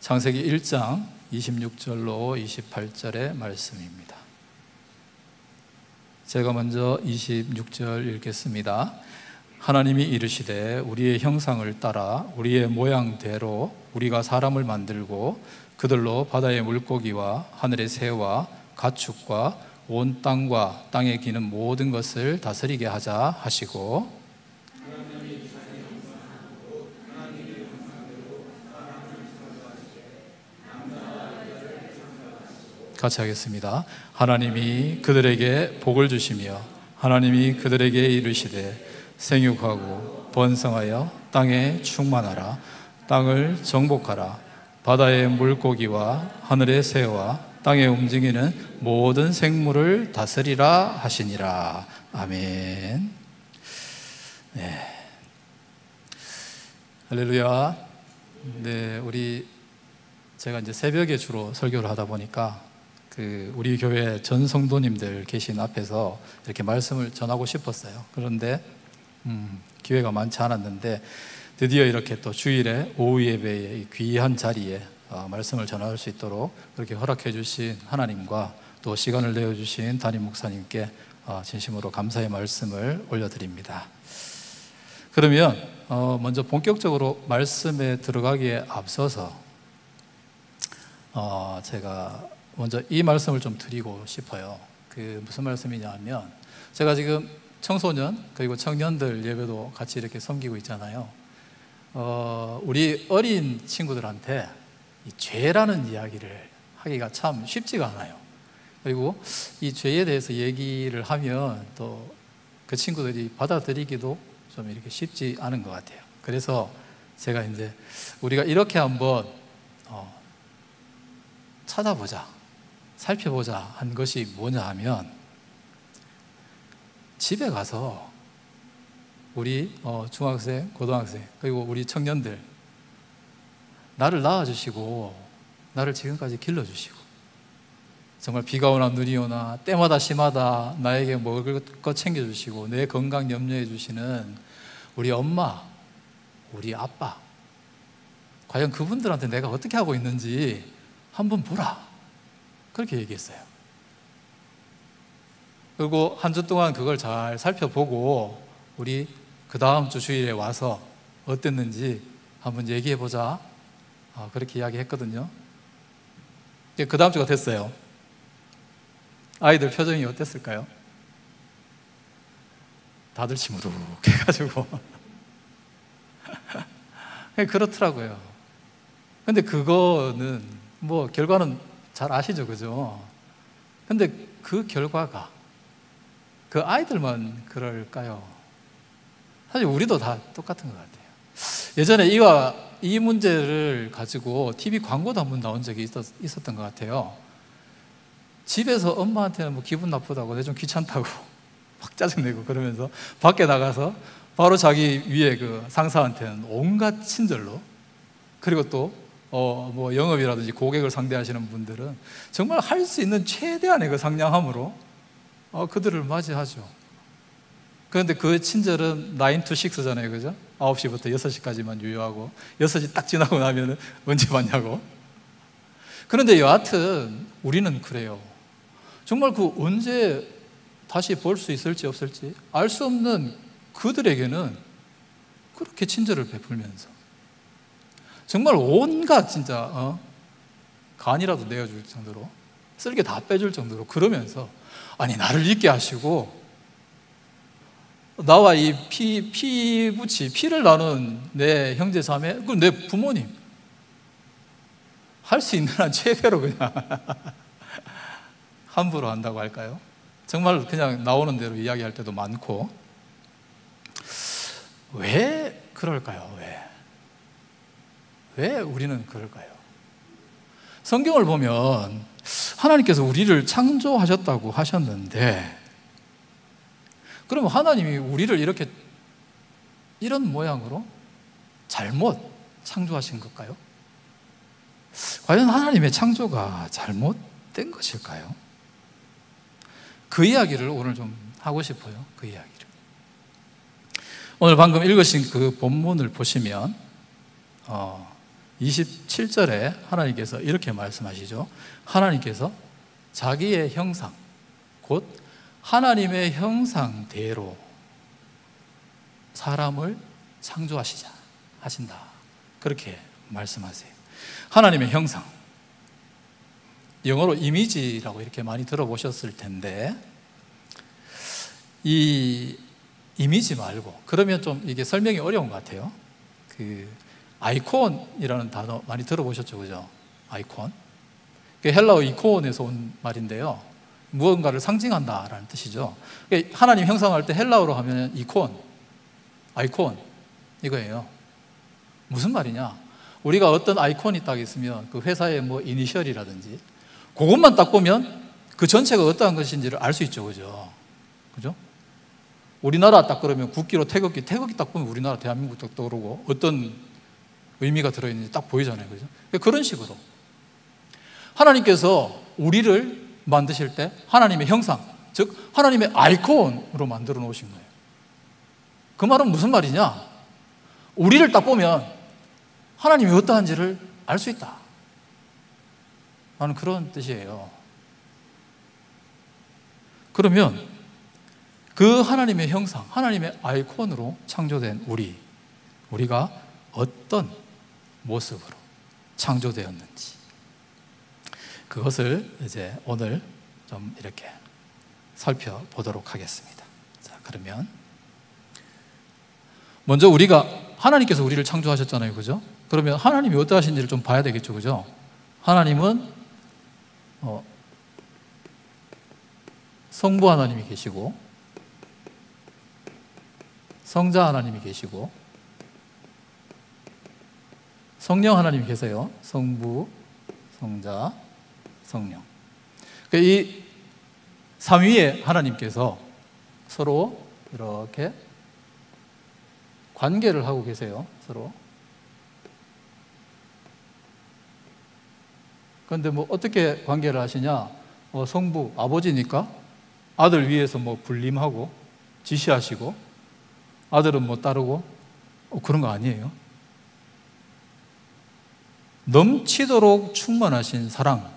창세기 1장 26절로 28절의 말씀입니다. 제가 먼저 26절 읽겠습니다. 하나님이 이르시되 우리의 형상을 따라 우리의 모양대로 우리가 사람을 만들고 그들로 바다의 물고기와 하늘의 새와 가축과 온 땅과 땅에 기는 모든 것을 다스리게 하자 하시고, 같이 하겠습니다. 하나님이 그들에게 복을 주시며 하나님이 그들에게 이르시되 생육하고 번성하여 땅에 충만하라. 땅을 정복하라. 바다의 물고기와 하늘의 새와 땅에 움직이는 모든 생물을 다스리라 하시니라. 아멘. 네. 할렐루야. 네, 제가 이제 새벽에 주로 설교를 하다 보니까 우리 교회 전 성도님들 계신 앞에서 이렇게 말씀을 전하고 싶었어요. 그런데 기회가 많지 않았는데 드디어 이렇게 또 주일에 오후 예배의 귀한 자리에 말씀을 전할 수 있도록 그렇게 허락해 주신 하나님과 또 시간을 내어주신 담임 목사님께 진심으로 감사의 말씀을 올려드립니다. 그러면 먼저 본격적으로 말씀에 들어가기에 앞서서 제가 먼저 이 말씀을 좀 드리고 싶어요. 무슨 말씀이냐 하면, 제가 지금 청소년 그리고 청년들 예배도 같이 이렇게 섬기고 있잖아요. 우리 어린 친구들한테 이 죄라는 이야기를 하기가 참 쉽지가 않아요. 그리고 이 죄에 대해서 얘기를 하면 또 그 친구들이 받아들이기도 좀 이렇게 쉽지 않은 것 같아요. 그래서 제가 이제 우리가 이렇게 한번 찾아보자, 살펴보자 한 것이 뭐냐 하면, 집에 가서 우리 중학생, 고등학생 그리고 우리 청년들, 나를 낳아주시고 나를 지금까지 길러주시고 정말 비가 오나 눈이 오나 때마다 시마다 나에게 먹을 것 챙겨주시고 내 건강 염려해 주시는 우리 엄마, 우리 아빠, 과연 그분들한테 내가 어떻게 하고 있는지 한번 보라, 그렇게 얘기했어요. 그리고 한 주 동안 그걸 잘 살펴보고 우리 그 다음 주 주일에 와서 어땠는지 한번 얘기해보자, 그렇게 이야기했거든요. 그 다음 주가 됐어요. 아이들 표정이 어땠을까요? 다들 시무룩 해가지고 그렇더라고요. 근데 그거는 뭐 결과는 잘 아시죠, 그죠? 근데 그 결과가 그 아이들만 그럴까요? 사실 우리도 다 똑같은 것 같아요. 예전에 이 문제를 가지고 TV 광고도 한번 나온 적이 있었던 것 같아요. 집에서 엄마한테는 뭐 기분 나쁘다고, 내 좀 귀찮다고 막 짜증내고 그러면서 밖에 나가서 바로 자기 위에 그 상사한테는 온갖 친절로, 그리고 또 뭐 영업이라든지 고객을 상대하시는 분들은 정말 할 수 있는 최대한의 그 상냥함으로 그들을 맞이하죠. 그런데 그 친절은 9 to 6잖아요, 그죠? 9시부터 6시까지만 유효하고 6시 딱 지나고 나면 언제 받냐고. 그런데 여하튼 우리는 그래요. 정말 언제 다시 볼 수 있을지 없을지 알 수 없는 그들에게는 그렇게 친절을 베풀면서 정말 온갖 진짜 간이라도 내어줄 정도로, 쓸개 다 빼줄 정도로 그러면서, 아니 나를 잊게 하시고 나와 이 피를 나눈 내 형제 자매, 그리고 내 부모님, 할 수 있는 한 최대로 그냥 함부로 한다고 할까요? 정말 그냥 나오는 대로 이야기할 때도 많고. 왜 그럴까요? 왜 우리는 그럴까요? 성경을 보면 하나님께서 우리를 창조하셨다고 하셨는데, 그럼 하나님이 우리를 이런 모양으로 잘못 창조하신 걸까요? 과연 하나님의 창조가 잘못된 것일까요? 그 이야기를 오늘 좀 하고 싶어요. 그 이야기를. 오늘 방금 읽으신 그 본문을 보시면 27절에 하나님께서 이렇게 말씀하시죠. 하나님께서 자기의 형상, 곧 하나님의 형상대로 사람을 창조하시자 하신다. 그렇게 말씀하세요. 하나님의 형상, 영어로 이미지라고 이렇게 많이 들어보셨을 텐데, 이 이미지 말고, 그러면 좀 이게 설명이 어려운 것 같아요. 그 아이콘이라는 단어 많이 들어보셨죠, 그죠? 아이콘. 헬라어 이콘에서 온 말인데요. 무언가를 상징한다라는 뜻이죠. 하나님 형상할 때 헬라어로 하면 이콘, 아이콘 이거예요. 무슨 말이냐? 우리가 어떤 아이콘이 딱 있으면 그 회사의 뭐 이니셜이라든지 그것만 딱 보면 그 전체가 어떠한 것인지를 알 수 있죠, 그죠? 그죠? 우리나라 딱 그러면 국기로 태극기 딱 보면 우리나라 대한민국 딱 떠오르고 어떤 의미가 들어있는지 딱 보이잖아요, 그죠? 그런 식으로 하나님께서 우리를 만드실 때 하나님의 형상, 즉 하나님의 아이콘으로 만들어 놓으신 거예요. 그 말은 무슨 말이냐? 우리를 딱 보면 하나님이 어떠한지를 알 수 있다 라는 그런 뜻이에요. 그러면 그 하나님의 형상, 하나님의 아이콘으로 창조된 우리가 어떤 모습으로 창조되었는지, 그것을 이제 오늘 좀 이렇게 살펴보도록 하겠습니다. 자, 그러면 먼저 하나님께서 우리를 창조하셨잖아요, 그죠? 그러면 하나님이 어떠하신지를 좀 봐야 되겠죠, 그죠? 하나님은 성부 하나님이 계시고, 성자 하나님이 계시고, 성령 하나님이 계세요. 성부, 성자, 성령. 이 삼위의 하나님께서 서로 이렇게 관계를 하고 계세요, 서로. 그런데 뭐 어떻게 관계를 하시냐? 성부, 아버지니까 아들 위에서 뭐 군림하고 지시하시고, 아들은 뭐 따르고, 그런 거 아니에요. 넘치도록 충만하신 사랑,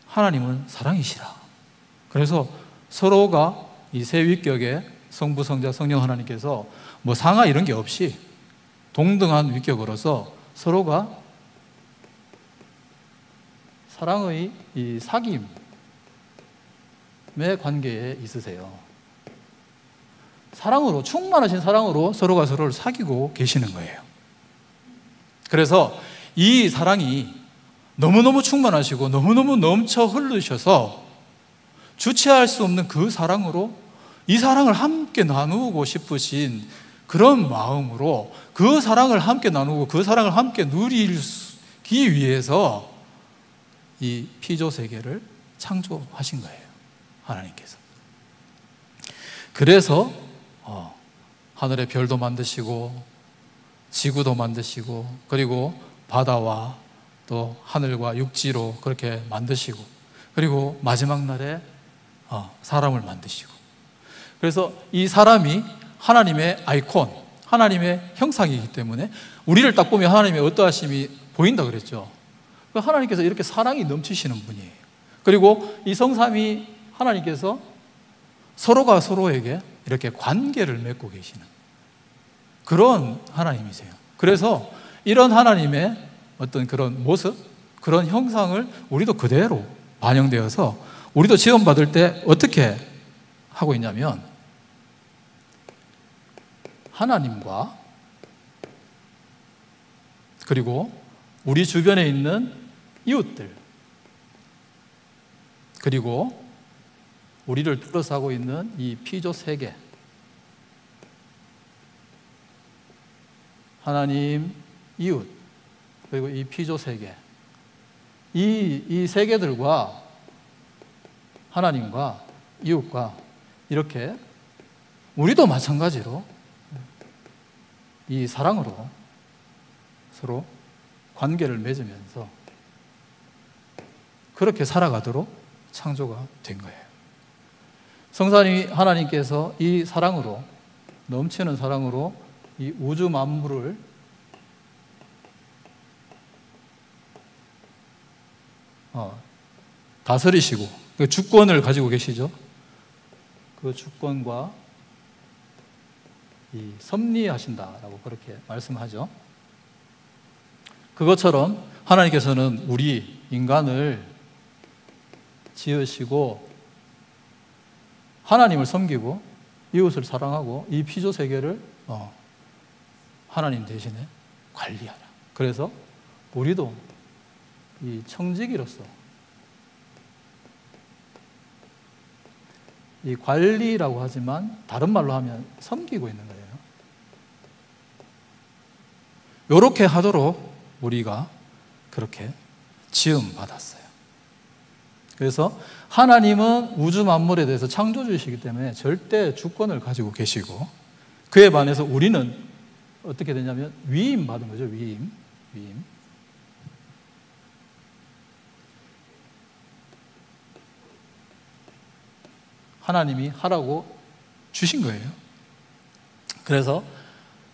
하나님은 사랑이시라. 그래서 서로가 이 세 위격의 성부, 성자, 성령 하나님께서 뭐 상하 이런 게 없이 동등한 위격으로서 서로가 사랑의 이 사귐의 관계에 있으세요. 사랑으로, 충만하신 사랑으로 서로가 서로를 사귀고 계시는 거예요. 그래서 이 사랑이 너무너무 충만하시고 너무너무 넘쳐 흐르셔서 주체할 수 없는 그 사랑으로 이 사랑을 함께 나누고 싶으신 그런 마음으로 그 사랑을 함께 나누고 그 사랑을 함께 누리기 위해서 이 피조 세계를 창조하신 거예요, 하나님께서. 그래서 하늘의 별도 만드시고 지구도 만드시고, 그리고 바다와 또 하늘과 육지로 그렇게 만드시고, 그리고 마지막 날에 사람을 만드시고, 그래서 이 사람이 하나님의 아이콘, 하나님의 형상이기 때문에 우리를 딱 보면 하나님의 어떠하심이 보인다 그랬죠. 하나님께서 이렇게 사랑이 넘치시는 분이에요. 그리고 이 성삼위 하나님께서 서로가 서로에게 이렇게 관계를 맺고 계시는 그런 하나님이세요. 그래서 이런 하나님의 어떤 그런 모습, 그런 형상을 우리도 그대로 반영되어서 우리도 지원받을 때 어떻게 하고 있냐면, 하나님과 그리고 우리 주변에 있는 이웃들, 그리고 우리를 둘러싸고 있는 이 피조 세계, 하나님, 이웃, 그리고 이 피조 세계, 이 세계들과 하나님과 이웃과 이렇게 우리도 마찬가지로 이 사랑으로 서로 관계를 맺으면서 그렇게 살아가도록 창조가 된 거예요. 성삼위 하나님께서 이 사랑으로, 넘치는 사랑으로 이 우주 만물을 다스리시고 그 주권을 가지고 계시죠. 그 주권과 이 섭리하신다라고 그렇게 말씀하죠. 그것처럼 하나님께서는 우리 인간을 지으시고 하나님을 섬기고 이웃을 사랑하고 이 피조 세계를 하나님 대신에 관리하라. 그래서 우리도 이 청지기로서 이 관리라고 하지만 다른 말로 하면 섬기고 있는 거예요. 이렇게 하도록 우리가 그렇게 지음 받았어요. 그래서 하나님은 우주 만물에 대해서 창조주이시기 때문에 절대 주권을 가지고 계시고 그에 반해서 우리는 어떻게 되냐면 위임 받은 거죠. 위임. 하나님이 하라고 주신 거예요. 그래서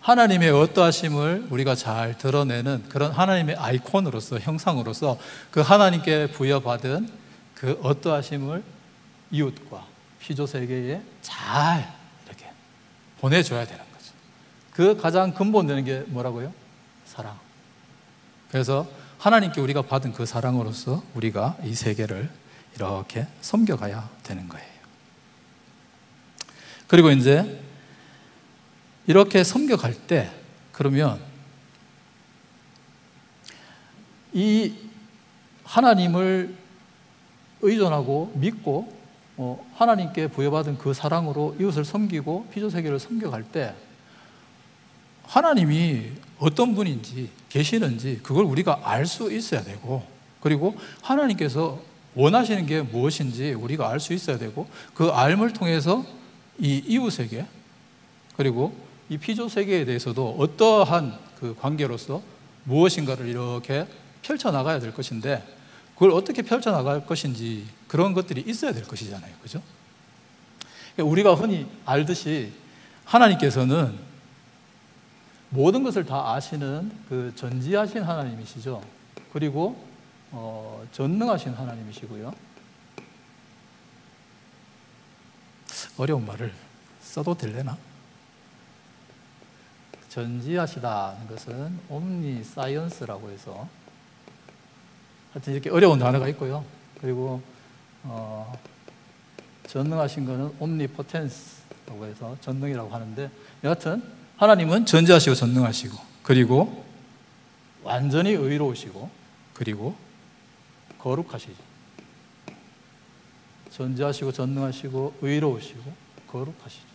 하나님의 어떠하심을 우리가 잘 드러내는 그런 하나님의 아이콘으로서 형상으로서 그 하나님께 부여받은 그 어떠하심을 이웃과 피조 세계에 잘 이렇게 보내줘야 되는 거죠. 그 가장 근본되는 게 뭐라고요? 사랑. 그래서 하나님께 우리가 받은 그 사랑으로서 우리가 이 세계를 이렇게 섬겨가야 되는 거예요. 그리고 이제 이렇게 섬겨갈 때 그러면 이 하나님을 의존하고 믿고 하나님께 부여받은 그 사랑으로 이웃을 섬기고 피조세계를 섬겨갈 때 하나님이 어떤 분인지 계시는지 그걸 우리가 알 수 있어야 되고 그리고 하나님께서 원하시는 게 무엇인지 우리가 알 수 있어야 되고 그 알을 통해서 이 이웃에게 그리고 이 피조세계에 대해서도 어떠한 그 관계로서 무엇인가를 이렇게 펼쳐나가야 될 것인데 그걸 어떻게 펼쳐나갈 것인지 그런 것들이 있어야 될 것이잖아요. 그죠? 우리가 흔히 알듯이 하나님께서는 모든 것을 다 아시는 그 전지하신 하나님이시죠. 그리고 전능하신 하나님이시고요. 어려운 말을 써도 될려나? 전지하시다는 것은 옴니사이언스라고 해서 하여튼 이렇게 어려운 단어가 있고요. 그리고 전능하신 것은 옴니포텐스라고 해서 전능이라고 하는데 여하튼 하나님은 전지하시고 전능하시고 그리고 완전히 의로우시고 그리고 거룩하시죠. 전지하시고 전능하시고 의로우시고 거룩하시죠.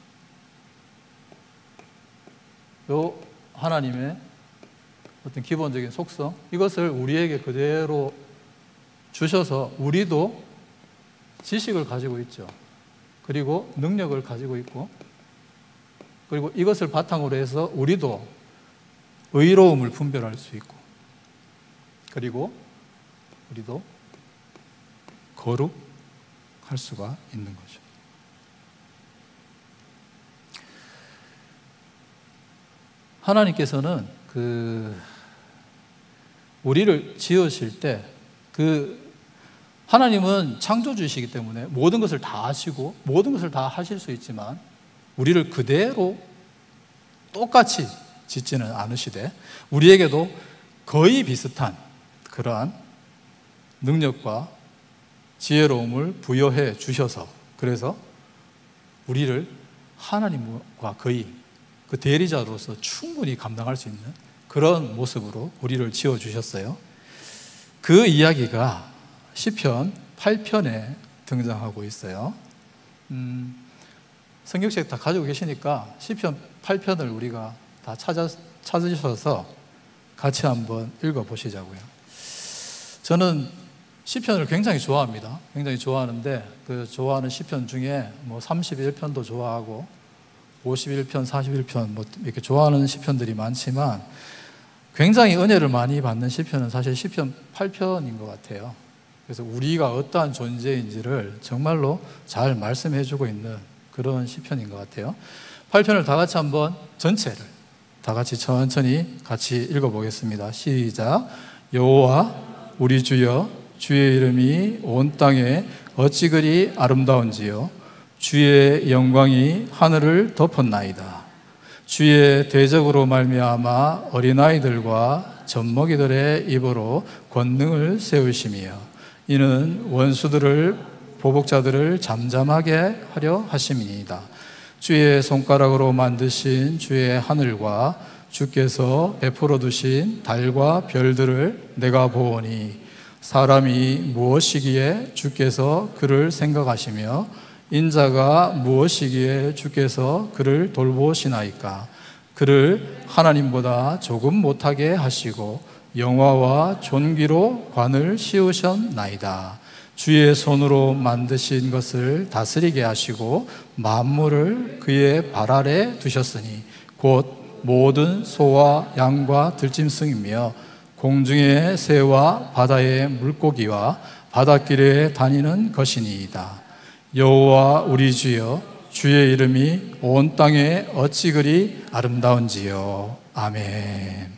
요 하나님의 어떤 기본적인 속성 이것을 우리에게 그대로 주셔서 우리도 지식을 가지고 있죠. 그리고 능력을 가지고 있고 그리고 이것을 바탕으로 해서 우리도 의로움을 분별할 수 있고 그리고 우리도 거룩할 수가 있는 거죠. 하나님께서는 우리를 지으실 때 하나님은 창조주이시기 때문에 모든 것을 다 아시고 모든 것을 다 하실 수 있지만 우리를 그대로 똑같이 짓지는 않으시되 우리에게도 거의 비슷한 그러한 능력과 지혜로움을 부여해 주셔서 그래서 우리를 하나님과 거의 그 대리자로서 충분히 감당할 수 있는 그런 모습으로 우리를 지어주셨어요. 그 이야기가 시편 8편에 등장하고 있어요. 성경책 다 가지고 계시니까 시편 8편을 우리가 다 찾으셔서 같이 한번 읽어보시자고요. 저는 시편을 굉장히 좋아합니다. 굉장히 좋아하는데 그 좋아하는 시편 중에 뭐 31편도 좋아하고 51편, 41편 뭐 이렇게 좋아하는 시편들이 많지만 굉장히 은혜를 많이 받는 시편은 사실 시편 8편인 것 같아요. 그래서 우리가 어떠한 존재인지를 정말로 잘 말씀해주고 있는 그런 시편인 것 같아요. 8편을 다 같이 한번 전체를 다 같이 천천히 같이 읽어보겠습니다. 시작. 여호와 우리 주여 주의 이름이 온 땅에 어찌 그리 아름다운지요. 주의 영광이 하늘을 덮었나이다. 주의 대적으로 말미암아 어린아이들과 젖먹이들의 입으로 권능을 세우시며 이는 원수들을 보복자들을 잠잠하게 하려 하심이니이다. 주의 손가락으로 만드신 주의 하늘과 주께서 베풀어 두신 달과 별들을 내가 보오니 사람이 무엇이기에 주께서 그를 생각하시며 인자가 무엇이기에 주께서 그를 돌보시나이까. 그를 하나님보다 조금 못하게 하시고 영화와 존귀로 관을 씌우셨나이다. 주의 손으로 만드신 것을 다스리게 하시고 만물을 그의 발 아래 두셨으니 곧 모든 소와 양과 들짐승이며 공중의 새와 바다의 물고기와 바닷길에 다니는 것이니이다. 여호와 우리 주여, 주의 이름이 온 땅에 어찌 그리 아름다운지요. 아멘.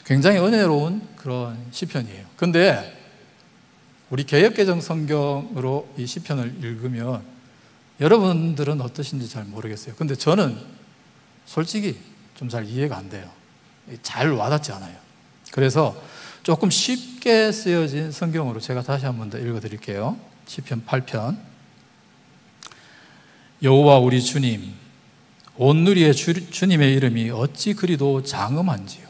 굉장히 은혜로운 그런 시편이에요. 근데 우리 개역개정 성경으로 이 시편을 읽으면 여러분들은 어떠신지 잘 모르겠어요. 근데 저는 솔직히 좀 잘 이해가 안 돼요. 잘 와닿지 않아요. 그래서 조금 쉽게 쓰여진 성경으로 제가 다시 한 번 더 읽어드릴게요. 시편 8편. 여호와 우리 주님, 온 누리의 주님의 이름이 어찌 그리도 장엄한지요.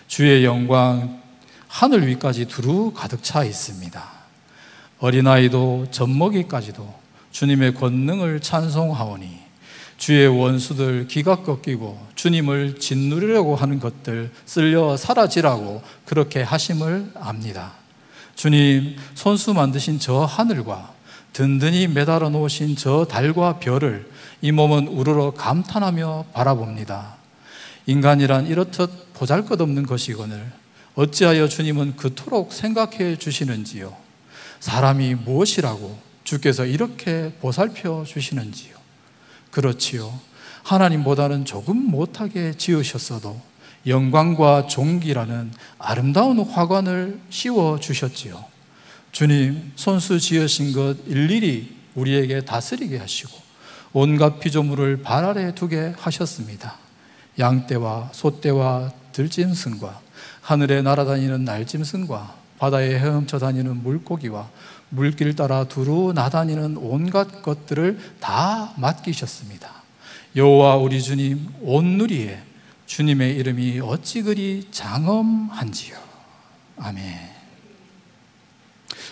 주의 영광 하늘 위까지 두루 가득 차 있습니다. 어린아이도 젖먹이까지도 주님의 권능을 찬송하오니 주의 원수들 기가 꺾이고 주님을 짓누르려고 하는 것들 쓸려 사라지라고 그렇게 하심을 압니다. 주님 손수 만드신 저 하늘과 든든히 매달아 놓으신 저 달과 별을 이 몸은 우러러 감탄하며 바라봅니다. 인간이란 이렇듯 보잘것없는 것이거늘 어찌하여 주님은 그토록 생각해 주시는지요. 사람이 무엇이라고 주께서 이렇게 보살펴 주시는지요. 그렇지요. 하나님보다는 조금 못하게 지으셨어도 영광과 존귀라는 아름다운 화관을 씌워 주셨지요. 주님 손수 지으신 것 일일이 우리에게 다스리게 하시고 온갖 피조물을 발 아래 두게 하셨습니다. 양떼와 소떼와 들짐승과 하늘에 날아다니는 날짐승과 바다에 헤엄쳐 다니는 물고기와 물길 따라 두루 나다니는 온갖 것들을 다 맡기셨습니다. 여호와 우리 주님 온 누리에 주님의 이름이 어찌 그리 장엄한지요. 아멘.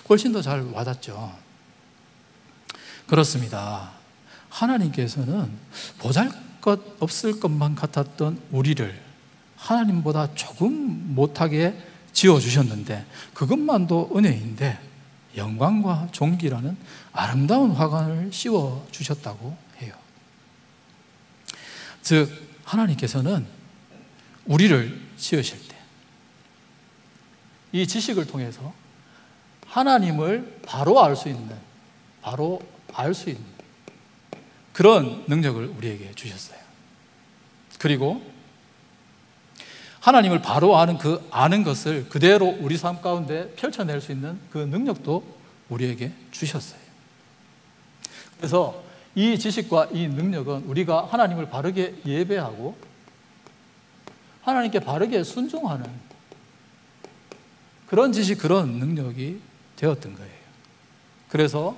훨씬 더 잘 와닿죠. 그렇습니다. 하나님께서는 보잘것 없을 것만 같았던 우리를 하나님보다 조금 못하게 지어주셨는데 그것만도 은혜인데 영광과 존귀라는 아름다운 화관을 씌워주셨다고 해요. 즉 하나님께서는 우리를 지으실 때 이 지식을 통해서 하나님을 바로 알 수 있는 그런 능력을 우리에게 주셨어요. 그리고 하나님을 바로 아는 것을 그대로 우리 삶 가운데 펼쳐낼 수 있는 그 능력도 우리에게 주셨어요. 그래서 이 지식과 이 능력은 우리가 하나님을 바르게 예배하고 하나님께 바르게 순종하는 그런 지식, 그런 능력이 되었던 거예요. 그래서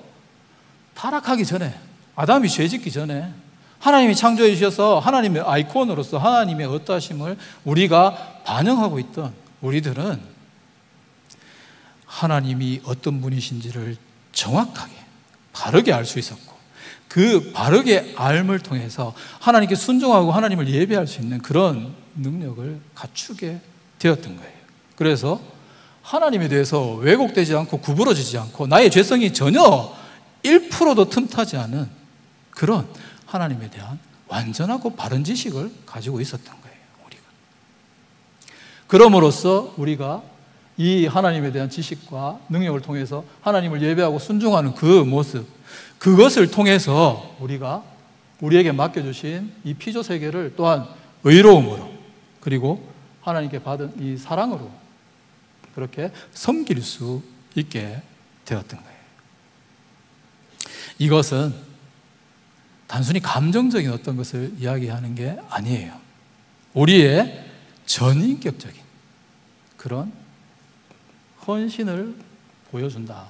타락하기 전에, 아담이 죄짓기 전에 하나님이 창조해 주셔서 하나님의 아이콘으로서 하나님의 어떠하심을 우리가 반영하고 있던 우리들은 하나님이 어떤 분이신지를 정확하게 바르게 알 수 있었고 그 바르게 알을 통해서 하나님께 순종하고 하나님을 예배할 수 있는 그런 능력을 갖추게 되었던 거예요. 그래서 하나님에 대해서 왜곡되지 않고 구부러지지 않고 나의 죄성이 전혀 1%도 틈타지 않은 그런 하나님에 대한 완전하고 바른 지식을 가지고 있었던 거예요. 우리가. 그럼으로써 우리가 이 하나님에 대한 지식과 능력을 통해서 하나님을 예배하고 순종하는 그 모습, 그것을 통해서 우리가 우리에게 맡겨주신 이 피조 세계를 또한 의로움으로 그리고 하나님께 받은 이 사랑으로 그렇게 섬길 수 있게 되었던 거예요. 이것은 단순히 감정적인 어떤 것을 이야기하는 게 아니에요. 우리의 전인격적인 그런 헌신을 보여준다는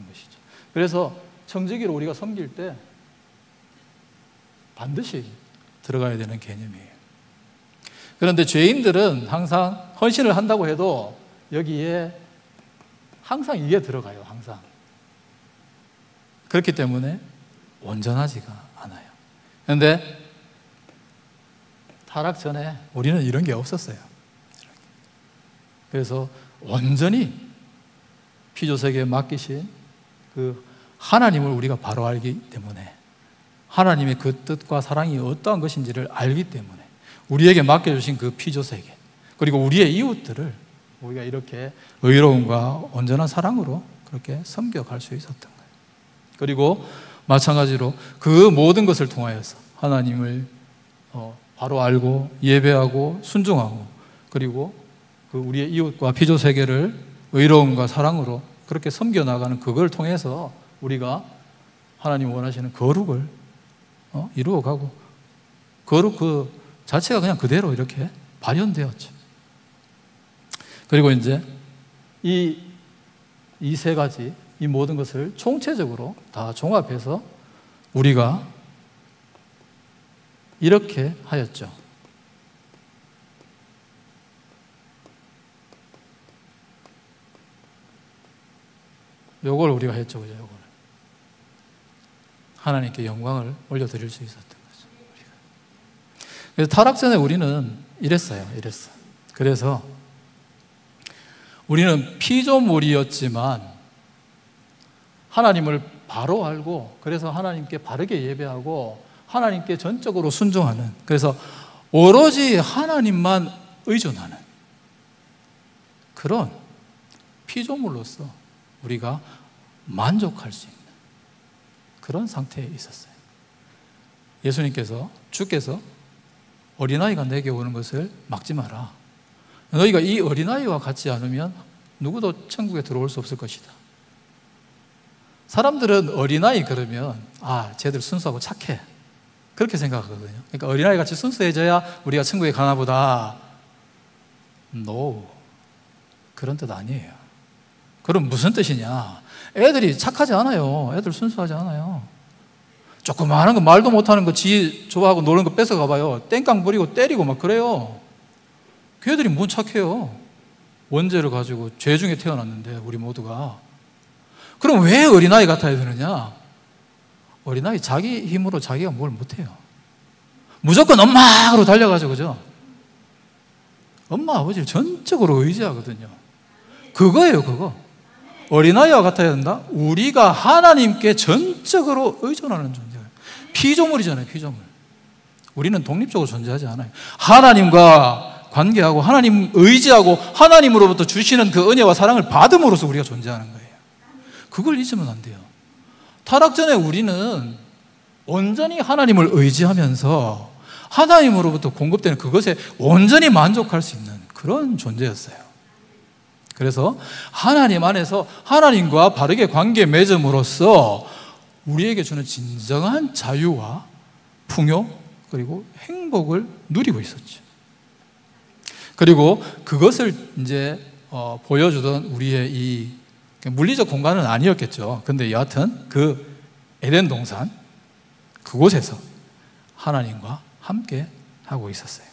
것이죠. 그래서 청지기로 우리가 섬길 때 반드시 들어가야 되는 개념이에요. 그런데 죄인들은 항상 헌신을 한다고 해도 여기에 항상 이게 들어가요. 항상. 그렇기 때문에 온전하지가 않아요. 그런데 타락 전에 우리는 이런 게 없었어요. 그래서 온전히 피조세계에 맡기신 그 하나님을 우리가 바로 알기 때문에, 하나님의 그 뜻과 사랑이 어떠한 것인지를 알기 때문에 우리에게 맡겨주신 그 피조세계, 그리고 우리의 이웃들을 우리가 이렇게 의로움과 온전한 사랑으로 그렇게 섬겨갈 수 있었던 거예요. 그리고 마찬가지로 그 모든 것을 통하여서 하나님을 바로 알고 예배하고 순종하고, 그리고 그 우리의 이웃과 피조세계를 의로움과 사랑으로 그렇게 섬겨나가는 그걸 통해서 우리가 하나님 원하시는 거룩을 이루어가고, 거룩 그 자체가 그냥 그대로 이렇게 발현되었죠. 그리고 이제 이 세 가지, 이 모든 것을 총체적으로 다 종합해서 우리가 이렇게 하였죠. 요걸 우리가 했죠. 그죠? 요걸. 하나님께 영광을 올려드릴 수 있었던 거죠. 우리가. 그래서 타락 전에 우리는 이랬어요. 그래서 우리는 피조물이었지만 하나님을 바로 알고, 그래서 하나님께 바르게 예배하고 하나님께 전적으로 순종하는, 그래서 오로지 하나님만 의존하는 그런 피조물로서 우리가 만족할 수 있는 그런 상태에 있었어요. 예수님께서, 주께서 어린아이가 내게 오는 것을 막지 마라. 너희가 이 어린아이와 같지 않으면 누구도 천국에 들어올 수 없을 것이다. 사람들은 어린아이 그러면 쟤들 순수하고 착해, 그렇게 생각하거든요. 그러니까 어린아이 같이 순수해져야 우리가 천국에 가나 보다. No, 그런 뜻 아니에요. 그럼 무슨 뜻이냐? 애들이 착하지 않아요. 애들 순수하지 않아요. 조그마한 거, 말도 못하는 거, 지 좋아하고 노는 거 뺏어가 봐요. 땡깡 부리고 때리고 막 그래요. 걔들이 뭔 착해요. 원죄를 가지고 죄 중에 태어났는데 우리 모두가. 그럼 왜 어린아이 같아야 되느냐? 어린아이 자기 힘으로 자기가 뭘 못해요. 무조건 엄마로 달려가죠. 그죠? 엄마 아버지를 전적으로 의지하거든요. 그거예요. 그거. 어린아이와 같아야 된다? 우리가 하나님께 전적으로 의존하는 존재예요. 피조물이잖아요. 피조물. 우리는 독립적으로 존재하지 않아요. 하나님과 관계하고 하나님 의지하고 하나님으로부터 주시는 그 은혜와 사랑을 받음으로써 우리가 존재하는 거예요. 그걸 잊으면 안 돼요. 타락 전에 우리는 온전히 하나님을 의지하면서 하나님으로부터 공급되는 그것에 온전히 만족할 수 있는 그런 존재였어요. 그래서 하나님 안에서 하나님과 바르게 관계 맺음으로써 우리에게 주는 진정한 자유와 풍요, 그리고 행복을 누리고 있었죠. 그리고 그것을 이제 보여주던 우리의 이 물리적 공간은 아니었겠죠. 근데 여하튼 그 에덴 동산, 그곳에서 하나님과 함께 하고 있었어요.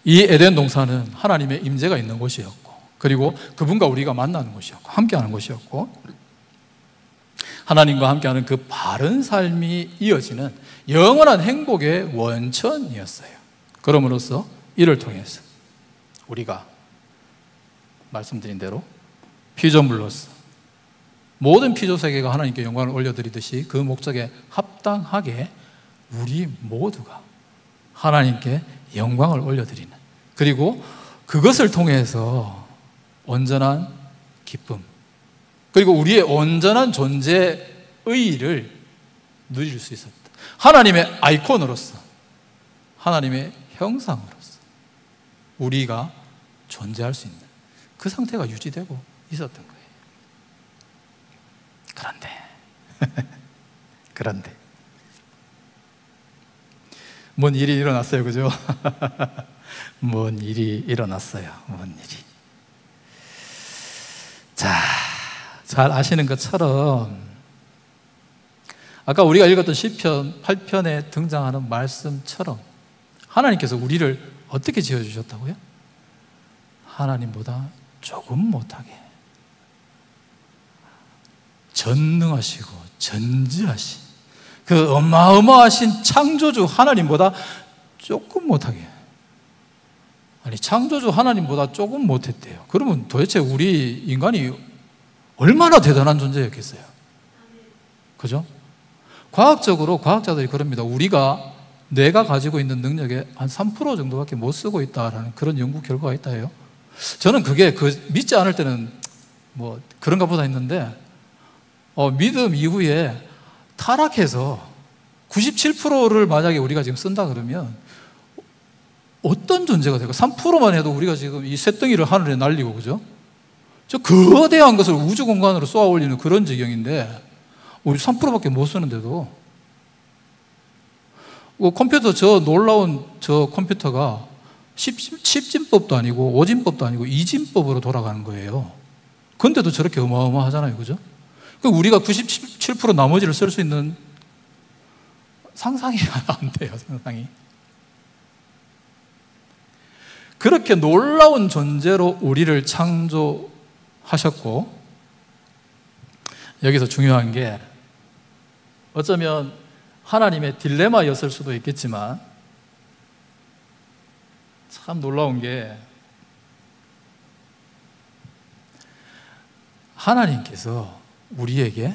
이 에덴 동산은 하나님의 임재가 있는 곳이었고, 그리고 그분과 우리가 만나는 곳이었고, 함께하는 곳이었고, 하나님과 함께하는 그 바른 삶이 이어지는 영원한 행복의 원천이었어요. 그럼으로써 이를 통해서 우리가 말씀드린 대로 피조물로서 모든 피조세계가 하나님께 영광을 올려드리듯이 그 목적에 합당하게 우리 모두가 하나님께 영광을 올려드리는, 그리고 그것을 통해서 온전한 기쁨, 그리고 우리의 온전한 존재의 의의를 누릴 수 있었다. 하나님의 아이콘으로서, 하나님의 형상으로서 우리가 존재할 수 있는 그 상태가 유지되고 있었던 거예요. 그런데 뭔 일이 일어났어요, 그죠? 뭔 일이 일어났어요. 뭔 일이. 자, 잘 아시는 것처럼 아까 우리가 읽었던 시편 8편에 등장하는 말씀처럼 하나님께서 우리를 어떻게 지어주셨다고요? 하나님보다 조금 못하게, 전능하시고 전지하신 그 어마어마하신 창조주 하나님보다 조금 못하게. 아니, 창조주 하나님보다 조금 못했대요. 그러면 도대체 우리 인간이 얼마나 대단한 존재였겠어요? 그죠? 과학적으로 과학자들이 그럽니다. 우리가 뇌가 가지고 있는 능력의 한 3% 정도밖에 못 쓰고 있다라는 그런 연구 결과가 있다 해요. 저는 그게 믿지 않을 때는 뭐 그런가 보다 했는데 믿음 이후에 타락해서 97%를 만약에 우리가 지금 쓴다 그러면 어떤 존재가 될까? 3%만 해도 우리가 지금 이 쇳덩이를 하늘에 날리고, 그죠? 저 거대한 것을 우주 공간으로 쏘아 올리는 그런 지경인데 우리 3%밖에 못 쓰는데도 컴퓨터, 저 놀라운 저 컴퓨터가 10진법도 아니고 5진법도 아니고 2진법으로 돌아가는 거예요. 근데도 저렇게 어마어마하잖아요, 그죠? 우리가 97% 나머지를 쓸 수 있는 상상이 안 돼요, 상상이. 그렇게 놀라운 존재로 우리를 창조하셨고, 여기서 중요한 게 어쩌면 하나님의 딜레마였을 수도 있겠지만 참 놀라운 게 하나님께서 우리에게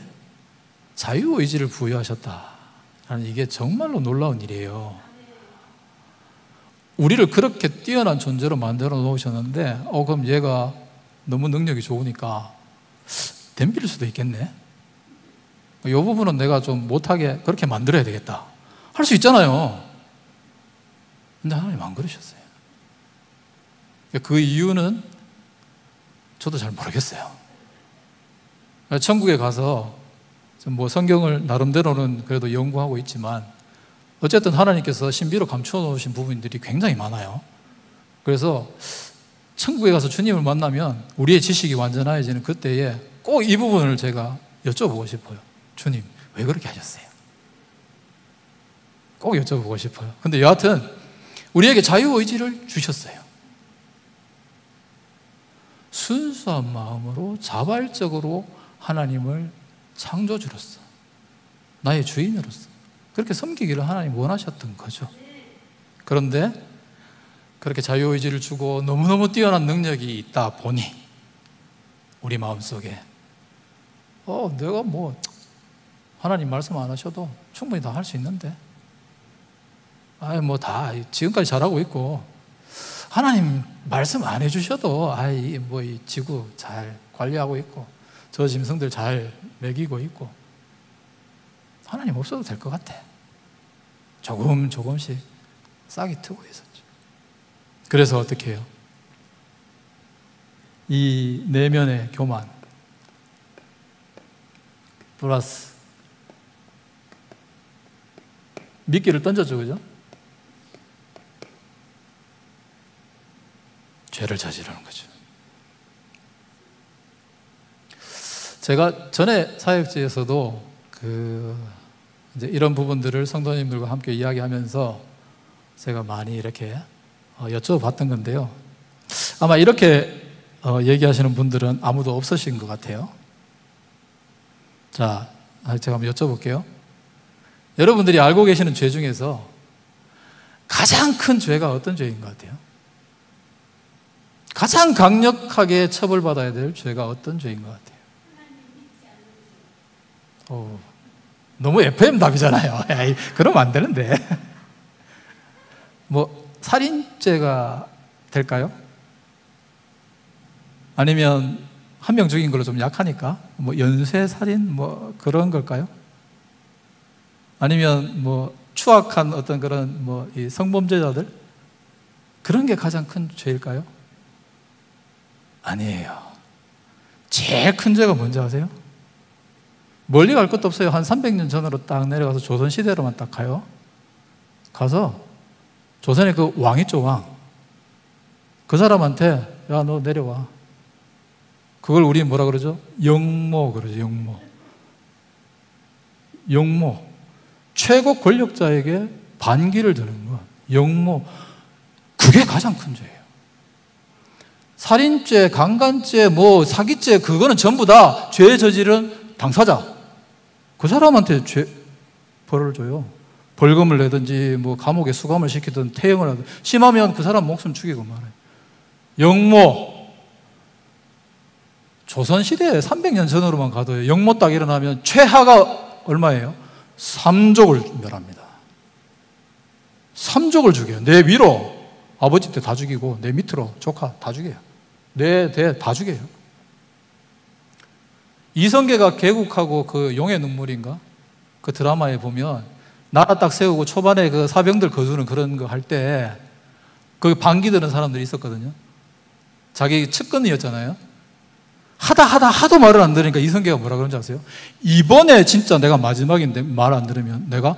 자유의지를 부여하셨다라는 이게 정말로 놀라운 일이에요. 우리를 그렇게 뛰어난 존재로 만들어 놓으셨는데 그럼 얘가 너무 능력이 좋으니까 덤빌 수도 있겠네. 이 부분은 내가 좀 못하게 그렇게 만들어야 되겠다. 할 수 있잖아요. 근데 하나님 안 그러셨어요. 그 이유는 저도 잘 모르겠어요. 천국에 가서 뭐 성경을 나름대로는 그래도 연구하고 있지만 어쨌든 하나님께서 신비로 감추어 놓으신 부분들이 굉장히 많아요. 그래서 천국에 가서 주님을 만나면 우리의 지식이 완전해지는 그때에 꼭 이 부분을 제가 여쭤보고 싶어요. 주님, 왜 그렇게 하셨어요? 꼭 여쭤보고 싶어요. 근데 여하튼 우리에게 자유의지를 주셨어요. 순수한 마음으로 자발적으로 하나님을 창조주로서, 나의 주인으로서 그렇게 섬기기를 하나님 원하셨던 거죠. 그런데 그렇게 자유의지를 주고 너무너무 뛰어난 능력이 있다 보니 우리 마음속에 내가 뭐 하나님 말씀 안 하셔도 충분히 다 할 수 있는데 뭐 다 지금까지 잘하고 있고 하나님 말씀 안 해주셔도 뭐 이 지구 잘 관리하고 있고 저 짐승들 잘 먹이고 있고 하나님 없어도 될 것 같아. 조금씩 싹이 트고 있었죠. 그래서 어떻게 해요? 이 내면의 교만 플러스 미끼를 던져줘, 그죠? 죄를 저지르는 거죠. 제가 전에 사역지에서도 이제 이런 부분들을 성도님들과 함께 이야기하면서 제가 많이 이렇게 여쭤봤던 건데요. 아마 이렇게 얘기하시는 분들은 아무도 없으신 것 같아요. 자, 제가 한번 여쭤볼게요. 여러분들이 알고 계시는 죄 중에서 가장 큰 죄가 어떤 죄인 것 같아요? 가장 강력하게 처벌받아야 될 죄가 어떤 죄인 것 같아요? 너무 FM 답이잖아요. 그러면 안 되는데. 뭐 살인죄가 될까요? 아니면 한 명 죽인 걸로 좀 약하니까 뭐 연쇄살인 뭐 그런 걸까요? 아니면 뭐 추악한 어떤 그런 뭐 이 성범죄자들 그런 게 가장 큰 죄일까요? 아니에요. 제일 큰 죄가 뭔지 아세요? 멀리 갈 것도 없어요. 한 300년 전으로 딱 내려가서 조선시대로만 딱 가요. 가서 조선의 그 왕 있죠, 왕. 그 사람한테 야, 너 내려와. 그걸 우리 뭐라 그러죠? 영모 그러죠, 영모. 영모. 최고 권력자에게 반기를 드는 거. 영모. 그게 가장 큰 죄예요. 살인죄, 강간죄, 뭐 사기죄, 그거는 전부 다 죄 저지른 당사자. 그 사람한테 벌을 줘요. 벌금을 내든지 뭐 감옥에 수감을 시키든 태형을 하든, 심하면 그 사람 목숨 죽이고 말아요. 영모. 조선시대에 300년 전으로만 가도 영모 딱 일어나면 최하가 얼마예요? 3족을 멸합니다. 3족을 죽여요. 내 위로 아버지 때 다 죽이고 내 밑으로 조카 다 죽여요. 내 대 다 죽여요. 이성계가 개국하고 그 용의 눈물인가? 그 드라마에 보면 나라 딱 세우고 초반에 그 사병들 거두는 그런 거 할 때 거기 반기 드는 사람들이 있었거든요. 자기 측근이었잖아요. 하도 말을 안 들으니까 이성계가 뭐라 그런지 아세요? 이번에 진짜 내가 마지막인데 말 안 들으면 내가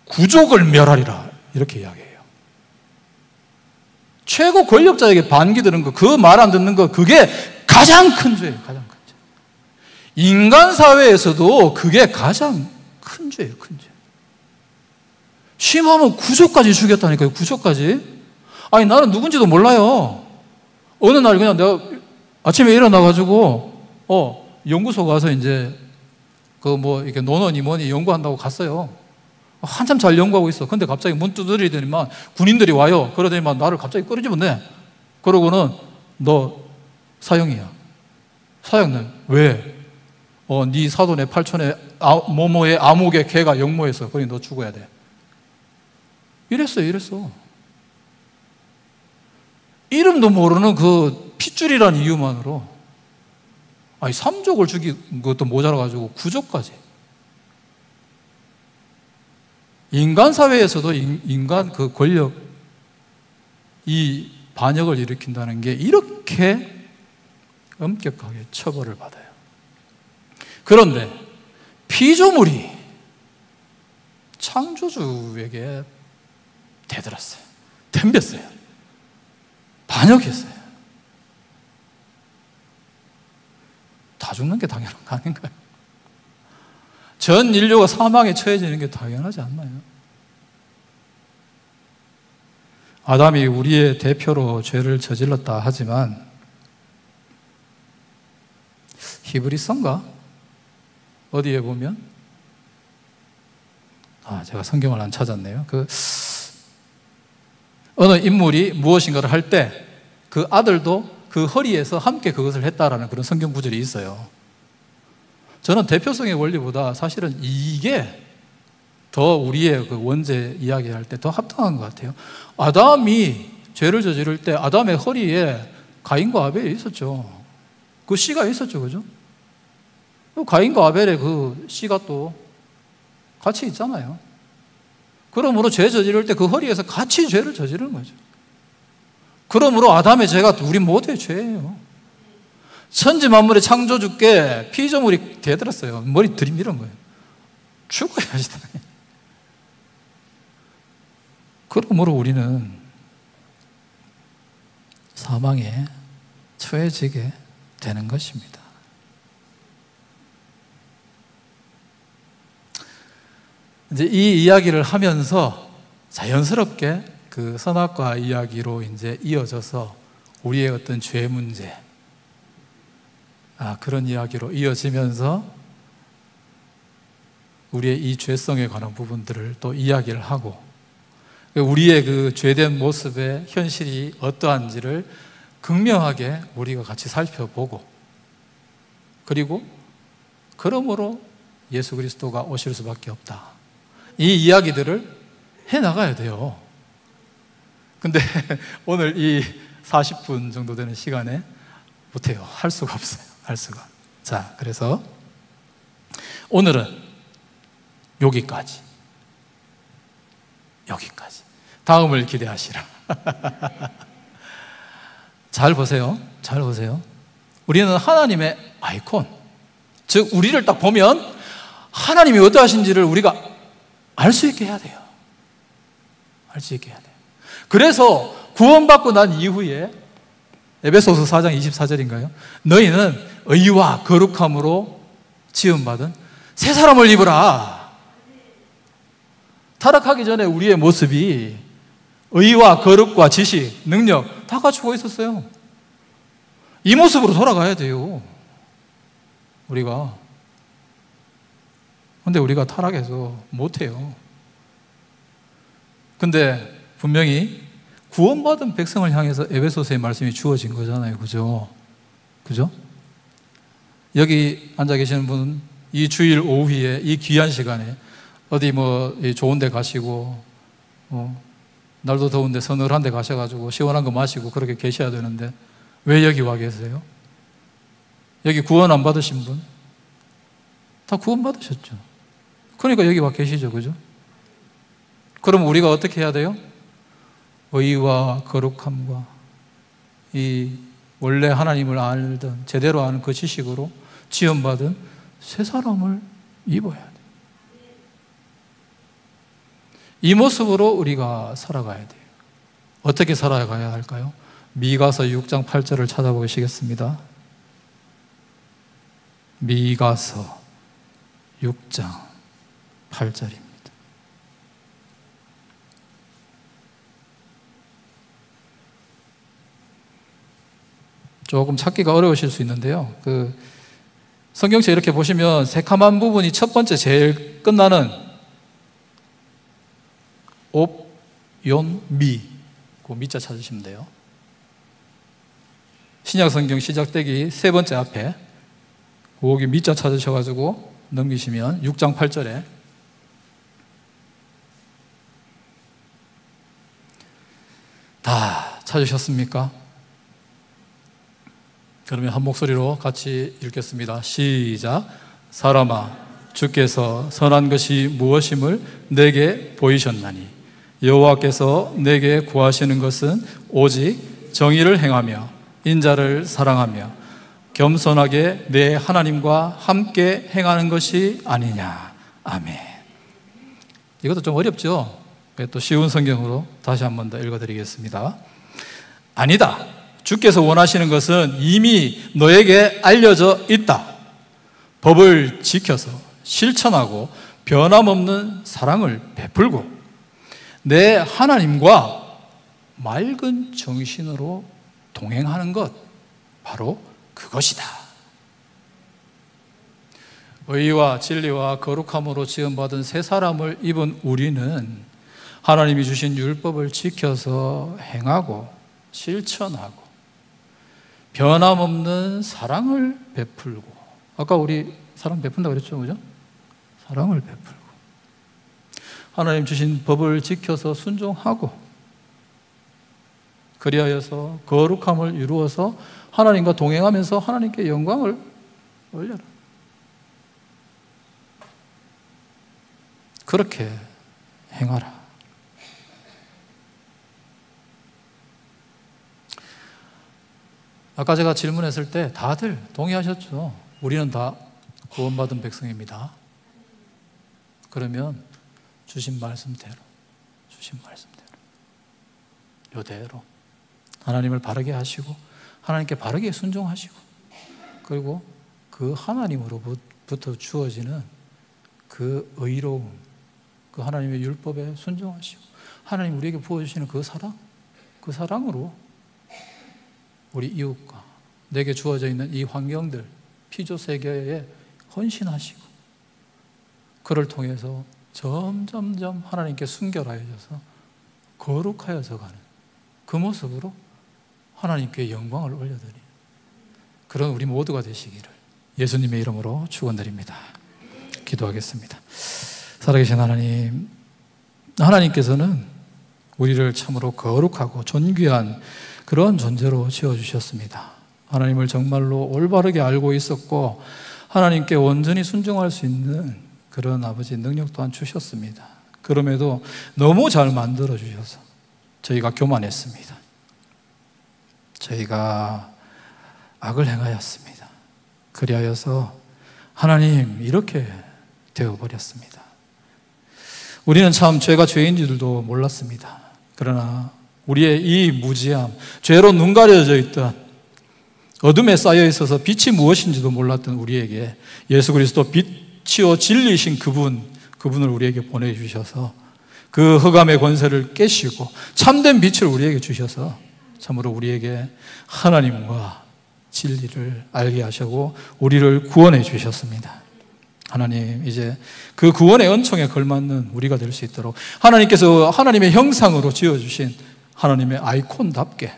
구족을 멸하리라, 이렇게 이야기해요. 최고 권력자에게 반기 드는 거, 그 말 안 듣는 거, 그게 가장 큰 죄예요. 가장 큰 죄. 인간 사회에서도 그게 가장 큰 죄예요. 큰 죄. 심하면 구족까지 죽였다니까요. 구족까지. 아니, 나는 누군지도 몰라요. 어느 날 그냥 내가 아침에 일어나가지고 연구소 가서 이제 그 뭐 이렇게 논어니 뭐니 연구한다고 갔어요. 한참 잘 연구하고 있어. 근데 갑자기 문 두드리더니만 군인들이 와요. 그러더니만 나를 갑자기 끌어집어내. 그러고는 너 사형이야. 사형은 왜? 네 사돈의 팔촌의 모모의 암흑의 개가 영모했어. 그러니 너 죽어야 돼. 이랬어. 이름도 모르는 그 핏줄이라는 이유만으로, 아니 3족을 죽인 것도 모자라가지고 9족까지. 인간 사회에서도 인간 그 권력, 이 반역을 일으킨다는 게 이렇게 엄격하게 처벌을 받아요. 그런데 피조물이 창조주에게 대들었어요. 덤볐어요. 반역했어요. 다 죽는 게 당연한 거 아닌가요? 전 인류가 사망에 처해지는 게 당연하지 않나요? 아담이 우리의 대표로 죄를 저질렀다 하지만 히브리서인가? 어디에 보면 제가 성경을 안 찾았네요. 어느 인물이 무엇인가를 할 때 그 아들도 그 허리에서 함께 그것을 했다라는 그런 성경 구절이 있어요. 저는 대표성의 원리보다 사실은 이게 더 우리의 그 원죄 이야기할 때 더 합당한 것 같아요. 아담이 죄를 저지를 때 아담의 허리에 가인과 아벨이 있었죠. 그 씨가 있었죠, 그죠? 가인과 아벨의 그 씨가 또 같이 있잖아요. 그러므로 죄 저지를 때 그 허리에서 같이 죄를 저지르는 거죠. 그러므로 아담의 죄가 우리 모두의 죄예요. 천지 만물의 창조주께 피조물이 대들었어요. 머리 들이밀은 거예요. 죽어야지. 그러므로 우리는 사망에 처해지게 되는 것입니다. 이제 이 이야기를 하면서 자연스럽게 그 선악과 이야기로 이제 이어져서 우리의 어떤 죄 문제, 그런 이야기로 이어지면서 우리의 이 죄성에 관한 부분들을 또 이야기를 하고, 우리의 그 죄된 모습의 현실이 어떠한지를 극명하게 우리가 같이 살펴보고, 그리고 그러므로 예수 그리스도가 오실 수밖에 없다, 이 이야기들을 해나가야 돼요. 근데 오늘 이 40분 정도 되는 시간에 못해요. 할 수가 없어요. 할 수가. 자, 그래서 오늘은 여기까지. 다음을 기대하시라. 잘 보세요. 잘 보세요. 우리는 하나님의 아이콘, 즉 우리를 딱 보면 하나님이 어떠하신지를 우리가 알 수 있게 해야 돼요. 알 수 있게 해야 돼요. 그래서 구원받고 난 이후에 에베소서 4장 24절인가요? 너희는 의와 거룩함으로 지음받은 새 사람을 입으라. 타락하기 전에 우리의 모습이 의와 거룩과 지식, 능력 다 갖추고 있었어요. 이 모습으로 돌아가야 돼요, 우리가. 근데 우리가 타락해서 못해요. 근데 분명히 구원받은 백성을 향해서 에베소서의 말씀이 주어진 거잖아요. 그죠? 그죠? 여기 앉아 계시는 분은 이 주일 오후에 이 귀한 시간에 어디 좋은 데 가시고 날도 더운데 서늘한 데 가셔가지고 시원한 거 마시고 그렇게 계셔야 되는데 왜 여기 와 계세요? 여기 구원 안 받으신 분? 다 구원 받으셨죠. 그러니까 여기 와 계시죠. 그죠? 그럼 우리가 어떻게 해야 돼요? 의와 거룩함과 이 원래 하나님을 알던 제대로 아는 그 지식으로 지원받은 새 사람을 입어야 돼요. 이 모습으로 우리가 살아가야 돼요. 어떻게 살아가야 할까요? 미가서 6장 8절을 찾아보시겠습니다. 미가서 6장 8절입니다. 조금 찾기가 어려우실 수 있는데요. 성경책 이렇게 보시면 새카만 부분이 첫 번째 제일 끝나는 옵, 연, 미, 그 미자 찾으시면 돼요. 신약 성경 시작되기 세 번째 앞에 거기 미자 찾으셔가지고 넘기시면 6장 8절에 다 찾으셨습니까? 그러면 한 목소리로 같이 읽겠습니다. 시작. 사람아, 주께서 선한 것이 무엇임을 내게 보이셨나니 여호와께서 내게 구하시는 것은 오직 정의를 행하며 인자를 사랑하며 겸손하게 내 하나님과 함께 행하는 것이 아니냐. 아멘. 이것도 좀 어렵죠? 또 쉬운 성경으로 다시 한 번 더 읽어드리겠습니다. 아니다. 주께서 원하시는 것은 이미 너에게 알려져 있다. 법을 지켜서 실천하고 변함없는 사랑을 베풀고 내 하나님과 맑은 정신으로 동행하는 것, 바로 그것이다. 의와 진리와 거룩함으로 지음받은 새 사람을 입은 우리는 하나님이 주신 율법을 지켜서 행하고 실천하고 변함없는 사랑을 베풀고, 아까 우리 사랑 베푼다고 그랬죠, 그죠? 사랑을 베풀고 하나님 주신 법을 지켜서 순종하고 그리하여서 거룩함을 이루어서 하나님과 동행하면서 하나님께 영광을 올려라. 그렇게 행하라. 아까 제가 질문했을 때 다들 동의하셨죠? 우리는 다 구원받은 백성입니다. 그러면 주신 말씀대로 이대로 하나님을 바르게 하시고 하나님께 바르게 순종하시고 그리고 그 하나님으로부터 주어지는 그 의로움, 그 하나님의 율법에 순종하시고 하나님 우리에게 부어주시는 그 사랑으로 우리 이웃과 내게 주어져 있는 이 환경들, 피조세계에 헌신하시고 그를 통해서 점점점 하나님께 순결하여져서 거룩하여져 가는 그 모습으로 하나님께 영광을 올려드리는 그런 우리 모두가 되시기를 예수님의 이름으로 축원드립니다. 기도하겠습니다. 살아계신 하나님, 하나님께서는 우리를 참으로 거룩하고 존귀한 그런 존재로 지어주셨습니다. 하나님을 정말로 올바르게 알고 있었고 하나님께 온전히 순종할 수 있는 그런 아버지 능력 또한 주셨습니다. 그럼에도 너무 잘 만들어 주셔서 저희가 교만했습니다. 저희가 악을 행하였습니다. 그리하여서 하나님 이렇게 되어버렸습니다. 우리는 참 죄가 죄인 줄도 몰랐습니다. 그러나 우리의 이 무지함, 죄로 눈 가려져 있던, 어둠에 쌓여 있어서 빛이 무엇인지도 몰랐던 우리에게 예수 그리스도 빛이요 진리이신 그분을 우리에게 보내주셔서 그 흑암의 권세를 깨시고 참된 빛을 우리에게 주셔서 참으로 우리에게 하나님과 진리를 알게 하시고 우리를 구원해 주셨습니다. 하나님, 이제 그 구원의 은총에 걸맞는 우리가 될 수 있도록 하나님께서 하나님의 형상으로 지어주신 하나님의 아이콘답게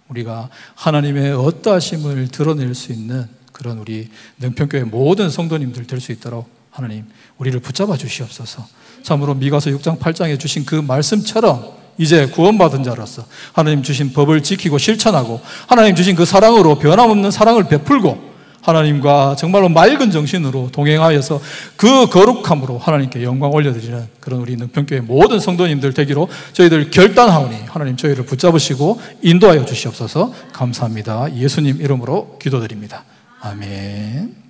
우리가 하나님의 어떠하심을 드러낼 수 있는 그런 우리 능평교회 모든 성도님들 될 수 있도록 하나님 우리를 붙잡아 주시옵소서. 참으로 미가서 6장 8장에 주신 그 말씀처럼 이제 구원받은 자로서 하나님 주신 법을 지키고 실천하고 하나님 주신 그 사랑으로 변함없는 사랑을 베풀고 하나님과 정말로 맑은 정신으로 동행하여서 그 거룩함으로 하나님께 영광 올려드리는 그런 우리 능평교회 모든 성도님들 되기로 저희들 결단하오니 하나님 저희를 붙잡으시고 인도하여 주시옵소서. 감사합니다. 예수님 이름으로 기도드립니다. 아멘.